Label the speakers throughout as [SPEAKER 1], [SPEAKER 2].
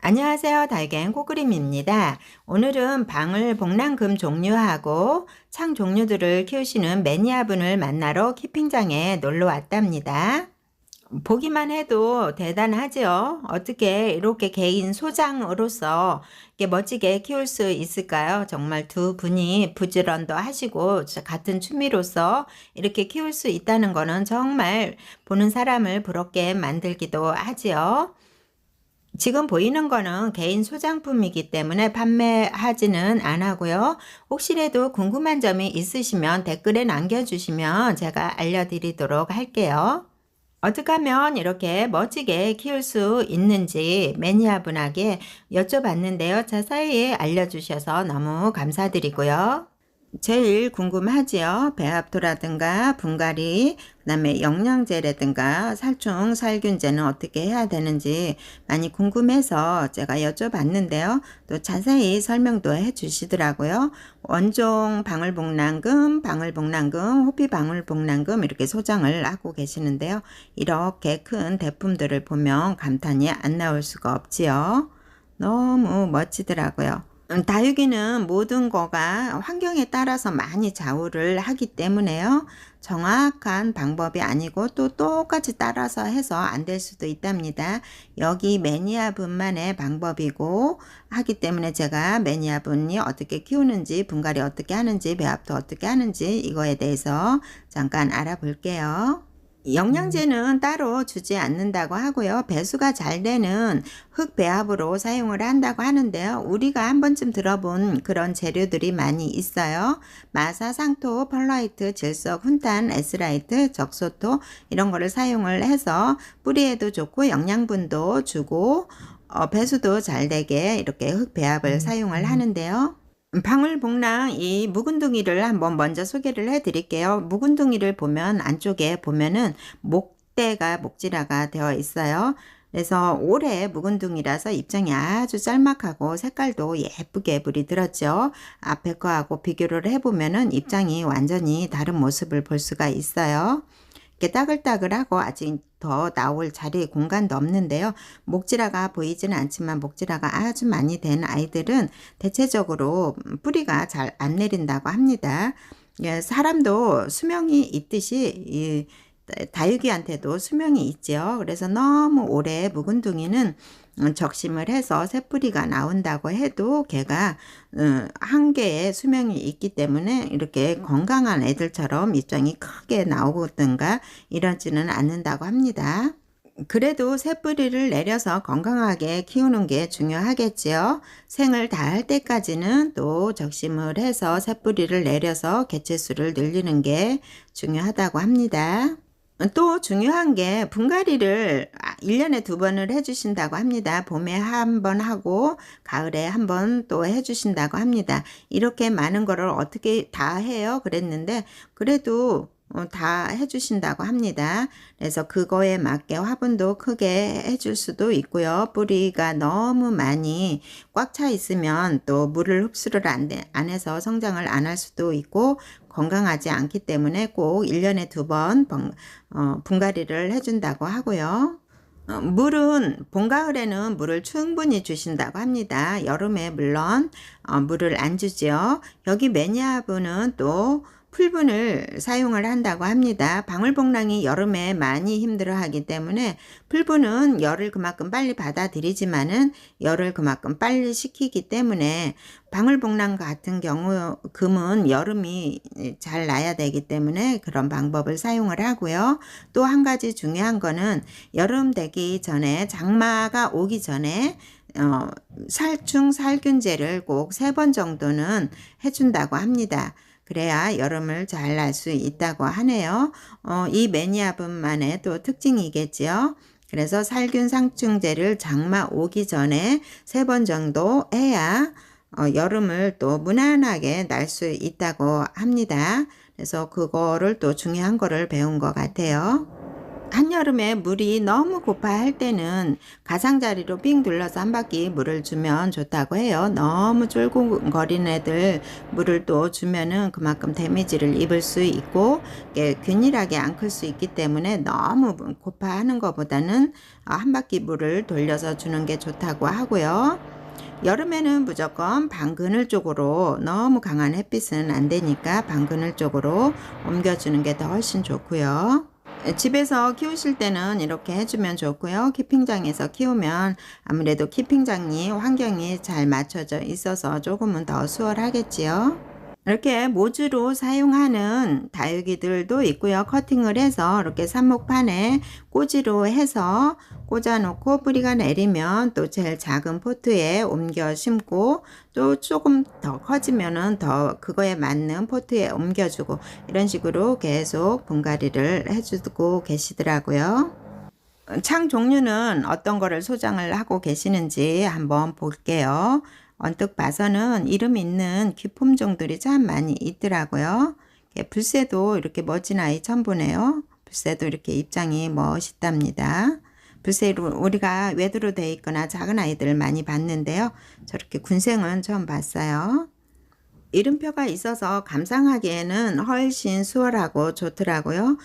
[SPEAKER 1] 안녕하세요. 달갱 코그림입니다. 오늘은 방울복랑금 종류하고 창 종류들을 키우시는 매니아분을 만나러 키핑장에 놀러 왔답니다. 보기만 해도 대단하죠. 어떻게 이렇게 개인 소장으로서 이렇게 멋지게 키울 수 있을까요? 정말 두 분이 부지런도 하시고 같은 취미로서 이렇게 키울 수 있다는 거는 정말 보는 사람을 부럽게 만들기도 하지요. 지금 보이는 거는 개인 소장품이기 때문에 판매하지는 않았고요. 혹시라도 궁금한 점이 있으시면 댓글에 남겨주시면 제가 알려드리도록 할게요. 어떻게 하면 이렇게 멋지게 키울 수 있는지 매니아분에게 여쭤봤는데요. 자세히 알려주셔서 너무 감사드리고요. 제일 궁금하지요. 배합토라든가 분갈이, 그 다음에 영양제라든가 살충, 살균제는 어떻게 해야 되는지 많이 궁금해서 제가 여쭤봤는데요. 또 자세히 설명도 해 주시더라고요. 원종 방울복랑금, 호피 방울복랑금 이렇게 소장을 하고 계시는데요. 이렇게 큰 대품들을 보면 감탄이 안 나올 수가 없지요. 너무 멋지더라고요. 다육이는 모든 거가 환경에 따라서 많이 좌우를 하기 때문에요. 정확한 방법이 아니고 또 똑같이 따라서 해서 안 될 수도 있답니다. 여기 매니아 분만의 방법이고 하기 때문에 제가 매니아 분이 어떻게 키우는지, 분갈이 어떻게 하는지, 배합도 어떻게 하는지 이거에 대해서 잠깐 알아볼게요. 영양제는 따로 주지 않는다고 하고요. 배수가 잘 되는 흙배합으로 사용을 한다고 하는데요. 우리가 한 번쯤 들어본 그런 재료들이 많이 있어요. 마사, 상토, 펄라이트, 질석, 훈탄, 에스라이트, 적소토 이런 거를 사용을 해서 뿌리에도 좋고 영양분도 주고 배수도 잘 되게 이렇게 흙배합을 사용을 하는데요. 방울복랑 이 묵은둥이를 한번 먼저 소개를 해 드릴게요. 묵은둥이를 보면 안쪽에 보면은 목대가 목질화가 되어 있어요. 그래서 올해 묵은둥이라서 입장이 아주 짤막하고 색깔도 예쁘게 불이 들었죠. 앞에 거하고 비교를 해보면은 입장이 완전히 다른 모습을 볼 수가 있어요. 이렇게 따글따글하고 아직 더 나올 자리 공간도 없는데요. 목질화가 보이지는 않지만 목질화가 아주 많이 된 아이들은 대체적으로 뿌리가 잘 안 내린다고 합니다. 예, 사람도 수명이 있듯이 이 다육이한테도 수명이 있죠. 그래서 너무 오래 묵은둥이는 적심을 해서 새뿌리가 나온다고 해도 걔가 한 개의 수명이 있기 때문에 이렇게 건강한 애들처럼 입장이 크게 나오든가 이러지는 않는다고 합니다. 그래도 새뿌리를 내려서 건강하게 키우는 게 중요하겠지요. 생을 다할 때까지는 또 적심을 해서 새뿌리를 내려서 개체수를 늘리는 게 중요하다고 합니다. 또 중요한 게 분갈이를 1년에 2번을 해주신다고 합니다. 봄에 한 번 하고 가을에 한 번 또 해주신다고 합니다. 이렇게 많은 거를 어떻게 다 해요? 그랬는데 그래도 다 해주신다고 합니다. 그래서 그거에 맞게 화분도 크게 해줄 수도 있고요. 뿌리가 너무 많이 꽉 차 있으면 또 물을 흡수를 안 해서 성장을 안 할 수도 있고 건강하지 않기 때문에 꼭 1년에 2번 분갈이를 해준다고 하고요. 물은 봄, 가을에는 물을 충분히 주신다고 합니다. 여름에 물론 물을 안 주죠. 여기 매니아분은 또 풀분을 사용을 한다고 합니다. 방울복랑이 여름에 많이 힘들어하기 때문에 풀분은 열을 그만큼 빨리 받아들이지만은 열을 그만큼 빨리 식히기 때문에 방울복랑 같은 경우 금은 여름이 잘 나야 되기 때문에 그런 방법을 사용을 하고요. 또 한 가지 중요한 거는 여름 되기 전에 장마가 오기 전에 살충 살균제를 꼭 3번 정도는 해준다고 합니다. 그래야 여름을 잘 날 수 있다고 하네요. 이 매니아분만의 또 특징이겠지요. 그래서 살균 상충제를 장마 오기 전에 3번 정도 해야 여름을 또 무난하게 날 수 있다고 합니다. 그래서 그거를 또 중요한 거를 배운 것 같아요. 한여름에 물이 너무 고파할 때는 가장자리로 삥 둘러서 한 바퀴 물을 주면 좋다고 해요. 너무 쫄깃거리는 애들 물을 또 주면은 그만큼 데미지를 입을 수 있고 균일하게 안 클 수 있기 때문에 너무 고파하는 것보다는 한 바퀴 물을 돌려서 주는 게 좋다고 하고요. 여름에는 무조건 반그늘 쪽으로, 너무 강한 햇빛은 안 되니까 반그늘 쪽으로 옮겨주는 게 더 훨씬 좋고요. 집에서 키우실 때는 이렇게 해주면 좋고요. 키핑장에서 키우면 아무래도 키핑장이 환경이 잘 맞춰져 있어서 조금은 더 수월하겠지요. 이렇게 모주로 사용하는 다육이들도 있고요. 커팅을 해서 이렇게 삽목판에 꽂이로 해서 꽂아놓고 뿌리가 내리면 또 제일 작은 포트에 옮겨 심고, 또 조금 더 커지면은 더 그거에 맞는 포트에 옮겨주고, 이런 식으로 계속 분갈이를 해주고 계시더라고요. 창 종류는 어떤 거를 소장을 하고 계시는지 한번 볼게요. 언뜻 봐서는 이름 있는 귀품종들이 참 많이 있더라고요. 불새도 이렇게 멋진 아이 처음 보네요. 불새도 이렇게 입장이 멋있답니다. 불새로 우리가 외두로 되어 있거나 작은 아이들을 많이 봤는데요. 저렇게 군생은 처음 봤어요. 이름표가 있어서 감상하기에는 훨씬 수월하고 좋더라고요.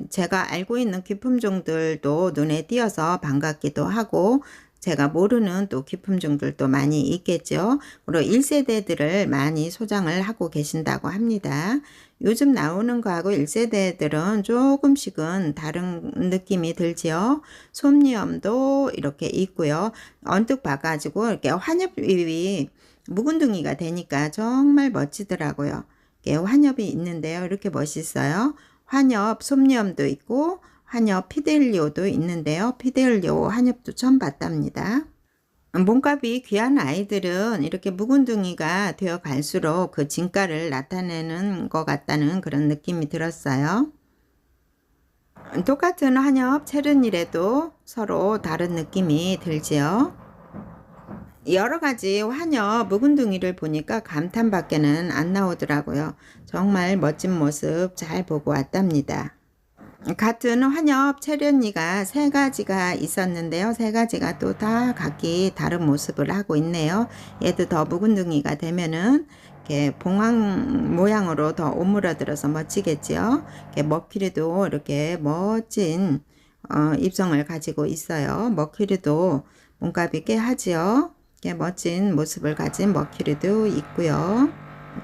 [SPEAKER 1] 제가 알고 있는 귀품종들도 눈에 띄어서 반갑기도 하고, 제가 모르는 또 귀품종들도 많이 있겠죠. 그리고 1세대들을 많이 소장을 하고 계신다고 합니다. 요즘 나오는 거하고 1세대들은 조금씩은 다른 느낌이 들지요. 솜니엄도 이렇게 있고요. 언뜻 봐가지고 이렇게 환엽잎이 묵은둥이가 되니까 정말 멋지더라고요. 환엽이 있는데요. 이렇게 멋있어요. 환엽 솜니엄도 있고 환엽 피델리오도 있는데요. 피델리오 환엽도 처음 봤답니다. 몸값이 귀한 아이들은 이렇게 묵은둥이가 되어 갈수록 그 진가를 나타내는 것 같다는 그런 느낌이 들었어요. 똑같은 환엽 체르니래도 서로 다른 느낌이 들지요. 여러 가지 환엽 묵은둥이를 보니까 감탄밖에는 안 나오더라고요. 정말 멋진 모습 잘 보고 왔답니다. 같은 환엽 체련이가 3가지가 있었는데요. 3가지가 또 다 각기 다른 모습을 하고 있네요. 얘도 더 묵은둥이가 되면은 이렇게 봉황 모양으로 더 오므라들어서 멋지겠죠. 머큐리도 이렇게 멋진 입성을 가지고 있어요. 머큐리도 몸값이 꽤 하지요. 멋진 모습을 가진 머큐리도 있고요.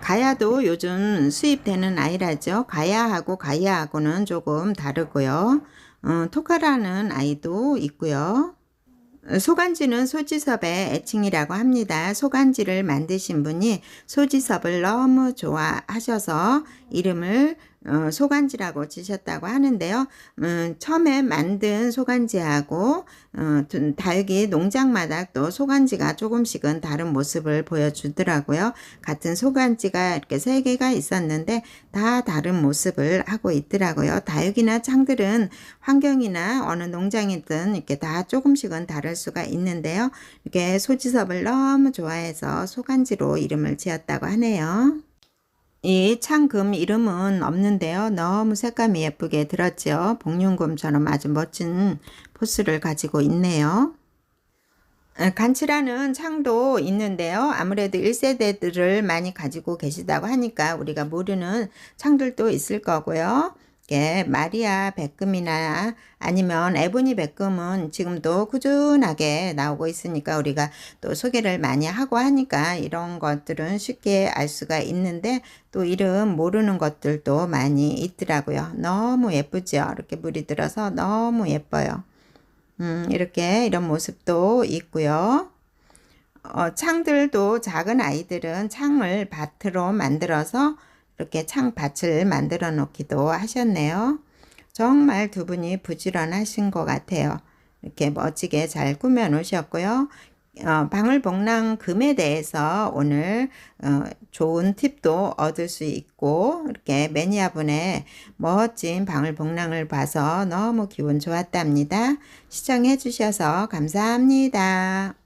[SPEAKER 1] 가야도 요즘 수입되는 아이라죠. 가야하고 가야하고는 조금 다르고요. 토카라는 아이도 있고요. 소간지는 소지섭의 애칭이라고 합니다. 소간지를 만드신 분이 소지섭을 너무 좋아하셔서 이름을 소간지라고 지셨다고 하는데요. 처음에 만든 소간지하고 다육이 농장마다 또 소간지가 조금씩은 다른 모습을 보여주더라고요. 같은 소간지가 이렇게 3개가 있었는데 다 다른 모습을 하고 있더라고요. 다육이나 창들은 환경이나 어느 농장이든 이렇게 다 조금씩은 다를 수가 있는데요. 이렇게 소지섭을 너무 좋아해서 소간지로 이름을 지었다고 하네요. 이 창금 이름은 없는데요. 너무 색감이 예쁘게 들었죠. 복륜금처럼 아주 멋진 포스를 가지고 있네요. 간치라는 창도 있는데요. 아무래도 1세대들을 많이 가지고 계시다고 하니까 우리가 모르는 창들도 있을 거고요. 마리아 백금이나 아니면 에보니 백금은 지금도 꾸준하게 나오고 있으니까 우리가 또 소개를 많이 하고 하니까 이런 것들은 쉽게 알 수가 있는데, 또 이름 모르는 것들도 많이 있더라고요. 너무 예쁘죠. 이렇게 물이 들어서 너무 예뻐요. 이렇게 이런 모습도 있고요. 창들도 작은 아이들은 창을 밭으로 만들어서 이렇게 창밭을 만들어 놓기도 하셨네요. 정말 두 분이 부지런하신 것 같아요. 이렇게 멋지게 잘 꾸며 놓으셨고요. 방울복랑 금에 대해서 오늘 좋은 팁도 얻을 수 있고, 이렇게 매니아분의 멋진 방울복랑을 봐서 너무 기분 좋았답니다. 시청해 주셔서 감사합니다.